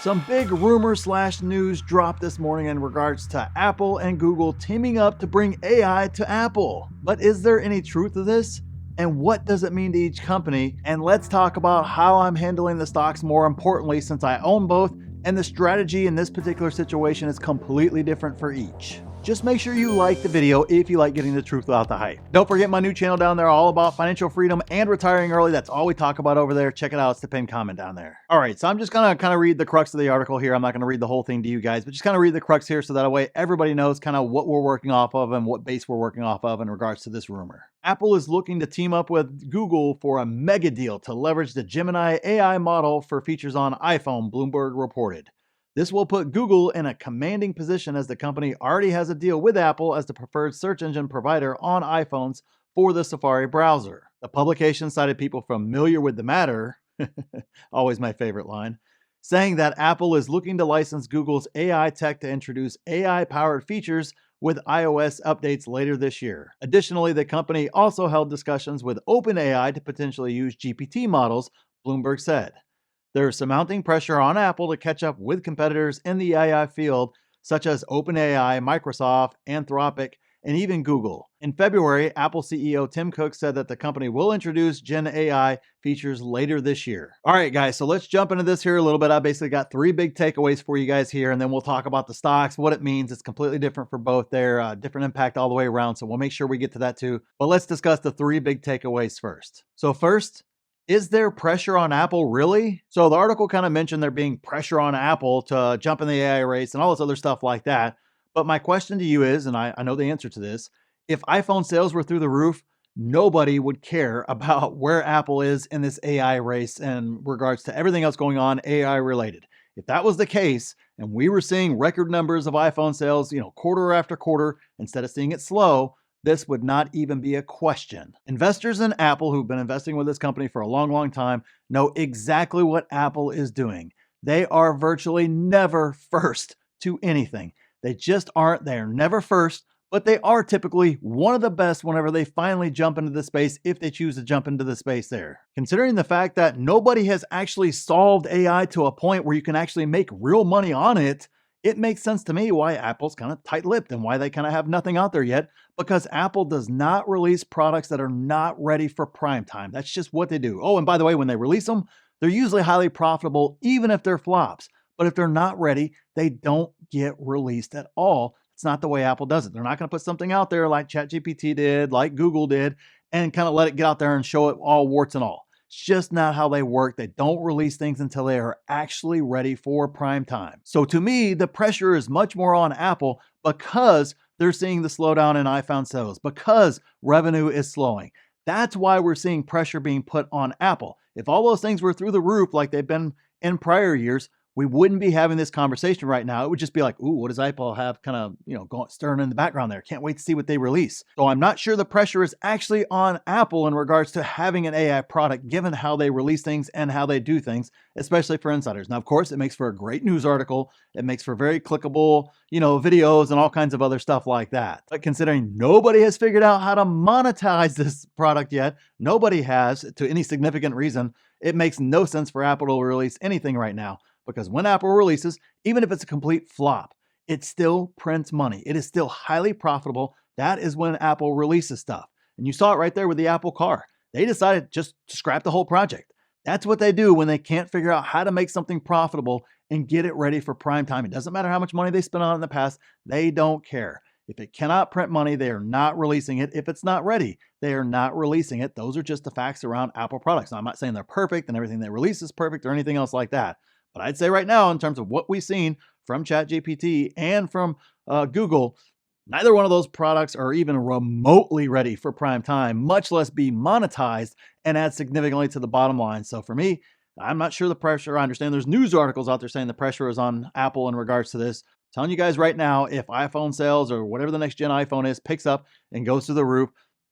Some big rumor/news dropped this morning in regards to Apple and Google teaming up to bring AI to Apple. But is there any truth to this? And what does it mean to each company? And let's talk about how I'm handling the stocks more importantly, since I own both, and the strategy in this particular situation is completely different for each. Just make sure you like the video if you like getting the truth without the hype. Don't forget my new channel down there, all about financial freedom and retiring early. That's all we talk about over there. Check it out. It's the pinned comment down there. All right, so I'm just gonna kind of read the crux of the article here. I'm not gonna read the whole thing to you guys, but just kind of read the crux here so that way everybody knows kind of what we're working off of and what base we're working off of in regards to this rumor. Apple is looking to team up with Google for a mega deal to leverage the Gemini AI model for features on iPhone, Bloomberg reported. This will put Google in a commanding position as the company already has a deal with Apple as the preferred search engine provider on iPhones for the Safari browser. The publication cited people familiar with the matter, always my favorite line, saying that Apple is looking to license Google's AI tech to introduce AI-powered features with iOS updates later this year. Additionally, the company also held discussions with OpenAI to potentially use GPT models, Bloomberg said. There is some mounting pressure on Apple to catch up with competitors in the AI field, such as OpenAI, Microsoft, Anthropic, and even Google. In February, Apple CEO Tim Cook said that the company will introduce Gen AI features later this year. All right, guys, so let's jump into this here a little bit. I basically got 3 big takeaways for you guys here, and then we'll talk about the stocks, what it means. It's completely different for both. They're different impact all the way around, so we'll make sure we get to that too. But let's discuss the 3 big takeaways first. So first, is there pressure on Apple really? So the article kind of mentioned there being pressure on Apple to jump in the AI race and all this other stuff like that. But my question to you is, and I know the answer to this, if iPhone sales were through the roof, nobody would care about where Apple is in this AI race in regards to everything else going on AI related. If that was the case, and we were seeing record numbers of iPhone sales, quarter after quarter, instead of seeing it slow, this would not even be a question. Investors in Apple who've been investing with this company for a long, long time know exactly what Apple is doing. They are virtually never first to anything. They just aren't. They are never first, but they are typically one of the best whenever they finally jump into the space, if they choose to jump into the space there. Considering the fact that nobody has actually solved AI to a point where you can actually make real money on it, it makes sense to me why Apple's kind of tight-lipped and why they kind of have nothing out there yet, because Apple does not release products that are not ready for prime time. That's just what they do. Oh, and by the way, when they release them, they're usually highly profitable, even if they're flops. But if they're not ready, they don't get released at all. It's not the way Apple does it. They're not going to put something out there like ChatGPT did, like Google did, and kind of let it get out there and show it all warts and all. It's just not how they work. They don't release things until they are actually ready for prime time. So to me, the pressure is much more on Apple because they're seeing the slowdown in iPhone sales, because revenue is slowing. That's why we're seeing pressure being put on Apple. If all those things were through the roof like they've been in prior years, we wouldn't be having this conversation right now. It would just be like, ooh, what does Apple have kind of, going stirring in the background there? Can't wait to see what they release. So I'm not sure the pressure is actually on Apple in regards to having an AI product, given how they release things and how they do things, especially for insiders. Now, of course, it makes for a great news article. It makes for very clickable, videos and all kinds of other stuff like that. But considering nobody has figured out how to monetize this product yet, nobody has to any significant reason, it makes no sense for Apple to release anything right now. Because when Apple releases, even if it's a complete flop, it still prints money. It is still highly profitable. That is when Apple releases stuff. And you saw it right there with the Apple car. They decided just to scrap the whole project. That's what they do when they can't figure out how to make something profitable and get it ready for prime time. It doesn't matter how much money they spent on it in the past. They don't care. If it cannot print money, they are not releasing it. If it's not ready, they are not releasing it. Those are just the facts around Apple products. Now, I'm not saying they're perfect and everything they release is perfect or anything else like that. But I'd say right now, in terms of what we've seen from ChatGPT and from Google, neither one of those products are even remotely ready for prime time, much less be monetized and add significantly to the bottom line. So for me, I'm not sure the pressure. I understand there's news articles out there saying the pressure is on Apple in regards to this. I'm telling you guys right now, if iPhone sales or whatever the next gen iPhone is picks up and goes through the roof,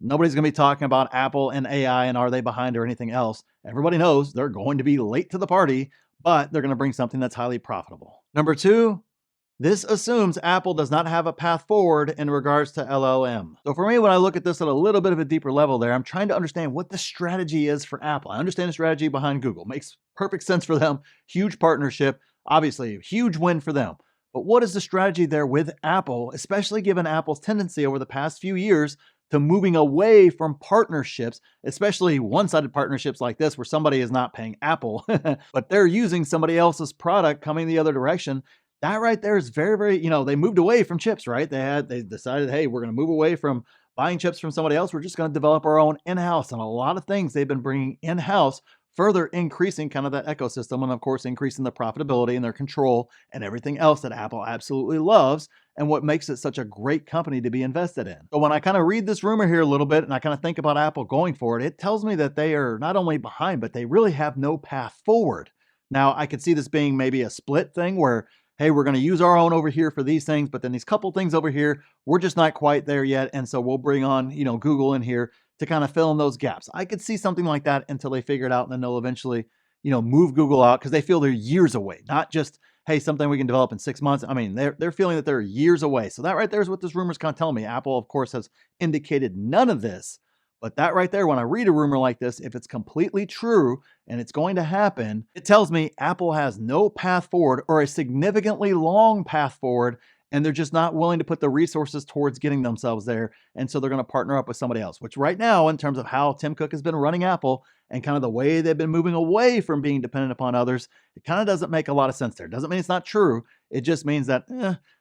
nobody's going to be talking about Apple and AI and are they behind or anything else. Everybody knows they're going to be late to the party, but they're going to bring something that's highly profitable. Number 2, this assumes Apple does not have a path forward in regards to LLM. So for me, when I look at this at a little bit of a deeper level there, I'm trying to understand what the strategy is for Apple. I understand the strategy behind Google. Makes perfect sense for them. Huge partnership. Obviously, a huge win for them. But what is the strategy there with Apple, especially given Apple's tendency over the past few years to moving away from partnerships, especially one-sided partnerships like this where somebody is not paying Apple, but they're using somebody else's product coming the other direction. That right there is very, very, they moved away from chips, right? They decided, hey, we're going to move away from buying chips from somebody else. We're just going to develop our own in-house. And a lot of things they've been bringing in-house, further increasing kind of that ecosystem, and of course increasing the profitability and their control and everything else that Apple absolutely loves, and what makes it such a great company to be invested in. But when I kind of read this rumor here a little bit and I kind of think about Apple going forward, it tells me that they are not only behind, but they really have no path forward. Now, I could see this being maybe a split thing where, hey, we're going to use our own over here for these things, but then these couple things over here, we're just not quite there yet. And so we'll bring on, Google in here to kind of fill in those gaps. I could see something like that until they figure it out, and then they'll eventually, move Google out because they feel they're years away, not just, hey, something we can develop in 6 months. I mean, they're feeling that they're years away. So that right there is what this rumor is kind of telling me. Apple, of course, has indicated none of this. But that right there, when I read a rumor like this, if it's completely true and it's going to happen, it tells me Apple has no path forward or a significantly long path forward, and they're just not willing to put the resources towards getting themselves there. And so they're going to partner up with somebody else, which right now, in terms of how Tim Cook has been running Apple and kind of the way they've been moving away from being dependent upon others, it kind of doesn't make a lot of sense there. It doesn't mean it's not true. It just means that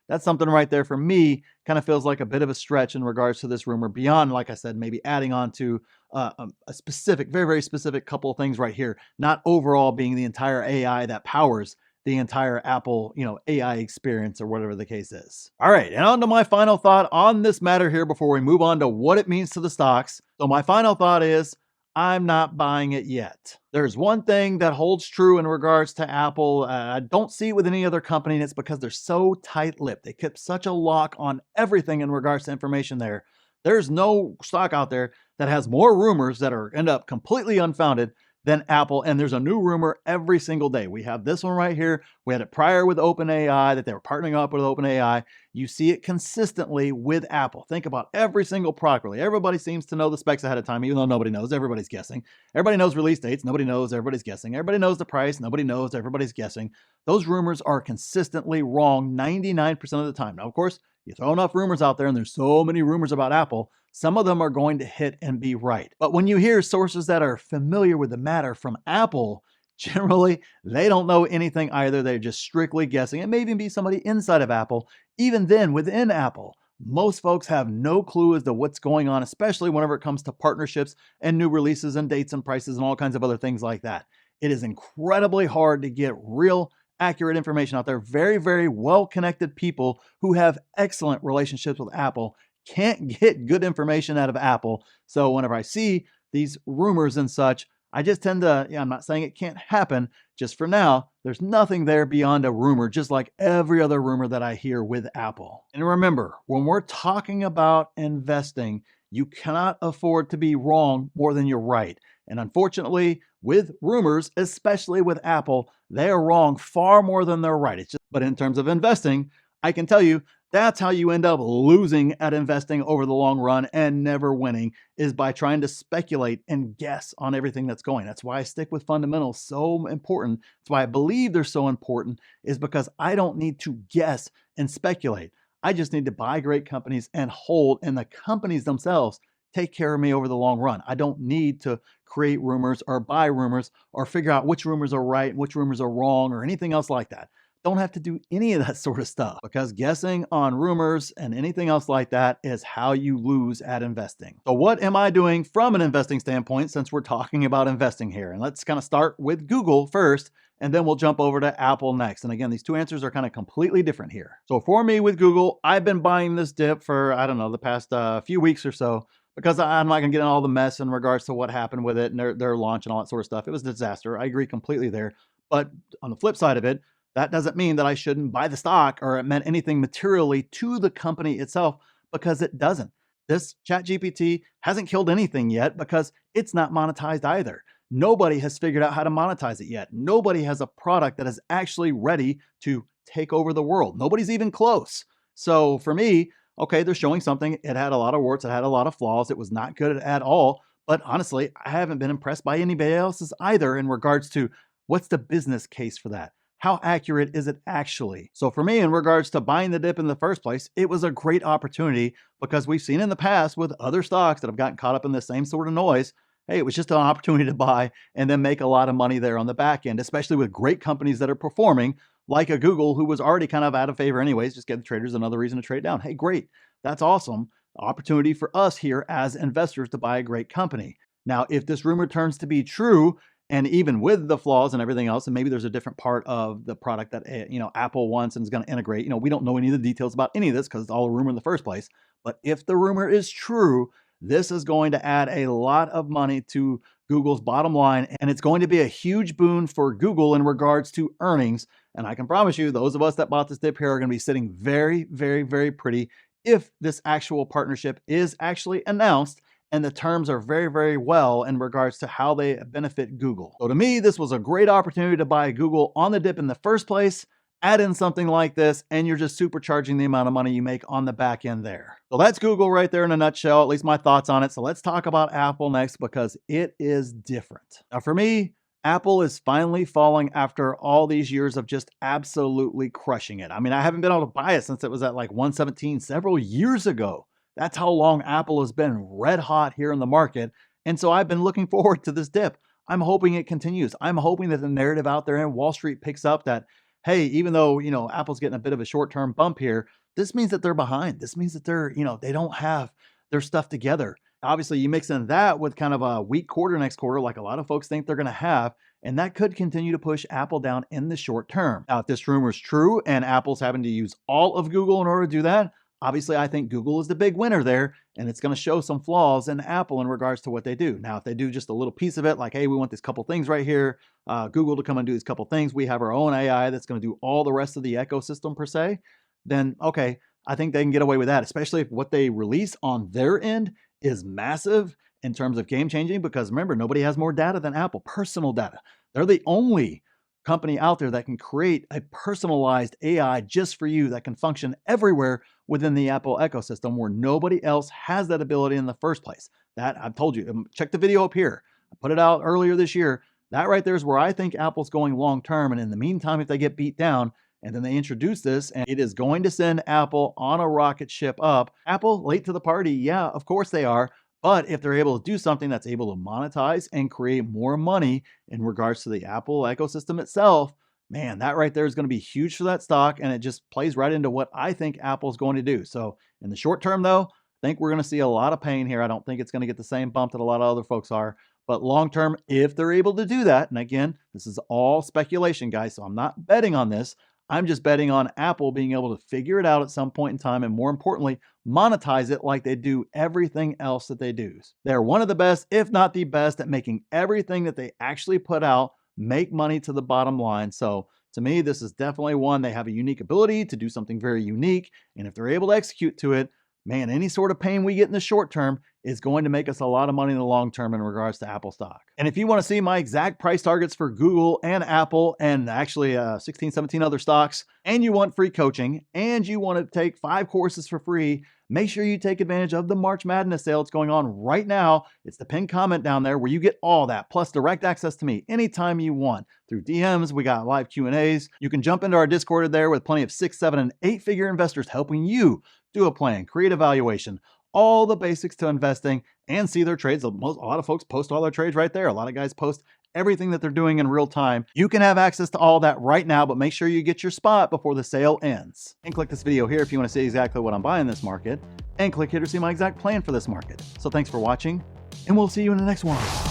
that's something right there for me, kind of feels like a bit of a stretch in regards to this rumor beyond, like I said, maybe adding on to a specific, very, very specific couple of things right here, not overall being the entire AI that powers the entire Apple, AI experience or whatever the case is. All right, and on to my final thought on this matter here before we move on to what it means to the stocks. So my final thought is, I'm not buying it yet. There's one thing that holds true in regards to Apple. I don't see it with any other company, and it's because they're so tight-lipped. They kept such a lock on everything in regards to information there. There's no stock out there that has more rumors that end up completely unfounded than Apple, and there's a new rumor every single day. We have this one right here. We had it prior with OpenAI, that they were partnering up with OpenAI. You see it consistently with Apple. Think about every single product, really. Everybody seems to know the specs ahead of time, even though nobody knows. Everybody's guessing. Everybody knows release dates. Nobody knows. Everybody's guessing. Everybody knows the price. Nobody knows. Everybody's guessing. Those rumors are consistently wrong 99% of the time. Now, of course, you throw enough rumors out there, and there's so many rumors about Apple, some of them are going to hit and be right. But when you hear sources that are familiar with the matter from Apple, generally, they don't know anything either. They're just strictly guessing. It may even be somebody inside of Apple. Even then, within Apple, most folks have no clue as to what's going on, especially whenever it comes to partnerships and new releases and dates and prices and all kinds of other things like that. It is incredibly hard to get real accurate information out there. Very, very well-connected people who have excellent relationships with Apple can't get good information out of Apple. So whenever I see these rumors and such, I just tend to, I'm not saying it can't happen. Just for now, there's nothing there beyond a rumor, just like every other rumor that I hear with Apple. And remember, when we're talking about investing, you cannot afford to be wrong more than you're right. And unfortunately, with rumors, especially with Apple, they are wrong far more than they're right. But in terms of investing, I can tell you that's how you end up losing at investing over the long run and never winning, is by trying to speculate and guess on everything that's going. That's why I stick with fundamentals, so important. That's why I believe they're so important, is because I don't need to guess and speculate. I just need to buy great companies and hold, and the companies themselves take care of me over the long run. I don't need to create rumors or buy rumors or figure out which rumors are right and which rumors are wrong or anything else like that. Don't have to do any of that sort of stuff, because guessing on rumors and anything else like that is how you lose at investing. So what am I doing from an investing standpoint, since we're talking about investing here? And let's kind of start with Google first, and then we'll jump over to Apple next. And again, these two answers are kind of completely different here. So for me with Google, I've been buying this dip for, I don't know, the past few weeks or so, because I'm not going to get in all the mess in regards to what happened with it and their launch and all that sort of stuff. It was a disaster. I agree completely there. But on the flip side of it, that doesn't mean that I shouldn't buy the stock or it meant anything materially to the company itself, because it doesn't. This ChatGPT hasn't killed anything yet because it's not monetized either. Nobody has figured out how to monetize it yet. Nobody has a product that is actually ready to take over the world. Nobody's even close. So for me, okay, they're showing something. It had a lot of warts. It had a lot of flaws. It was not good at all. But honestly, I haven't been impressed by anybody else's either in regards to what's the business case for that. how accurate is it actually? So for me, in regards to buying the dip in the first place, it was a great opportunity because we've seen in the past with other stocks that have gotten caught up in the same sort of noise. Hey, it was just an opportunity to buy and then make a lot of money there on the back end, especially with great companies that are performing, like a Google, who was already kind of out of favor anyways. Just give the traders another reason to trade down. Hey, great. That's awesome. Opportunity for us here as investors to buy a great company. Now, if this rumor turns to be true, and even with the flaws and everything else, and maybe there's a different part of the product that Apple wants and is going to integrate, we don't know any of the details about any of this because it's all a rumor in the first place. But if the rumor is true, this is going to add a lot of money to Google's bottom line, and it's going to be a huge boon for Google in regards to earnings. And I can promise you, those of us that bought this dip here are going to be sitting very, very, very pretty if this actual partnership is actually announced and the terms are very, very well in regards to how they benefit Google. So to me, this was a great opportunity to buy Google on the dip in the first place. Add in something like this, and you're just supercharging the amount of money you make on the back end there. So that's Google right there in a nutshell, at least my thoughts on it. So let's talk about Apple next because it is different. Now for me, Apple is finally falling after all these years of just absolutely crushing it. I mean, I haven't been able to buy it since it was at like 117 several years ago. That's how long Apple has been red hot here in the market. And so I've been looking forward to this dip. I'm hoping it continues. I'm hoping that the narrative out there in Wall Street picks up that, hey, even though, Apple's getting a bit of a short-term bump here, this means that they're behind. This means that they're, they don't have their stuff together. Obviously, you mix in that with kind of a weak quarter next quarter, like a lot of folks think they're going to have, and that could continue to push Apple down in the short term. Now, if this rumor is true and Apple's having to use all of Google in order to do that, obviously, I think Google is the big winner there, and it's going to show some flaws in Apple in regards to what they do. Now, if they do just a little piece of it, like, hey, we want these couple things right here, Google to come and do these couple things, we have our own AI that's going to do all the rest of the ecosystem per se, then, okay, I think they can get away with that, especially if what they release on their end is massive in terms of game changing, because remember, nobody has more data than Apple, personal data. They're the only company out there that can create a personalized AI just for you that can function everywhere within the Apple ecosystem where nobody else has that ability in the first place. That I've told you, check the video up here. I put it out earlier this year. That right there is where I think Apple's going long term. And in the meantime, if they get beat down and then they introduce this, and it is going to send Apple on a rocket ship up. Apple late to the party. Yeah, of course they are. But if they're able to do something that's able to monetize and create more money in regards to the Apple ecosystem itself, man, that right there is going to be huge for that stock. And it just plays right into what I think Apple's going to do. So in the short term, though, I think we're going to see a lot of pain here. I don't think it's going to get the same bump that a lot of other folks are. But long term, if they're able to do that, and again, this is all speculation, guys, so I'm not betting on this. I'm just betting on Apple being able to figure it out at some point in time and, more importantly, monetize it like they do everything else that they do. They're one of the best, if not the best, at making everything that they actually put out make money to the bottom line. So to me, this is definitely one. They have a unique ability to do something very unique. And if they're able to execute to it, man, any sort of pain we get in the short term is going to make us a lot of money in the long term in regards to Apple stock. And if you want to see my exact price targets for Google and Apple and actually 16, 17 other stocks, and you want free coaching, and you want to take 5 courses for free, make sure you take advantage of the March Madness sale. It's going on right now. It's the pinned comment down there where you get all that, plus direct access to me anytime you want. Through DMs, we got live Q&As. You can jump into our Discord there with plenty of 6, 7, and 8-figure investors helping you do a plan, create a valuation, all the basics to investing, and see their trades. A lot of folks post all their trades right there. A lot of guys post everything that they're doing in real time. You can have access to all that right now, but make sure you get your spot before the sale ends. And click this video here if you want to see exactly what I'm buying in this market, and click here to see my exact plan for this market. So thanks for watching, and we'll see you in the next one.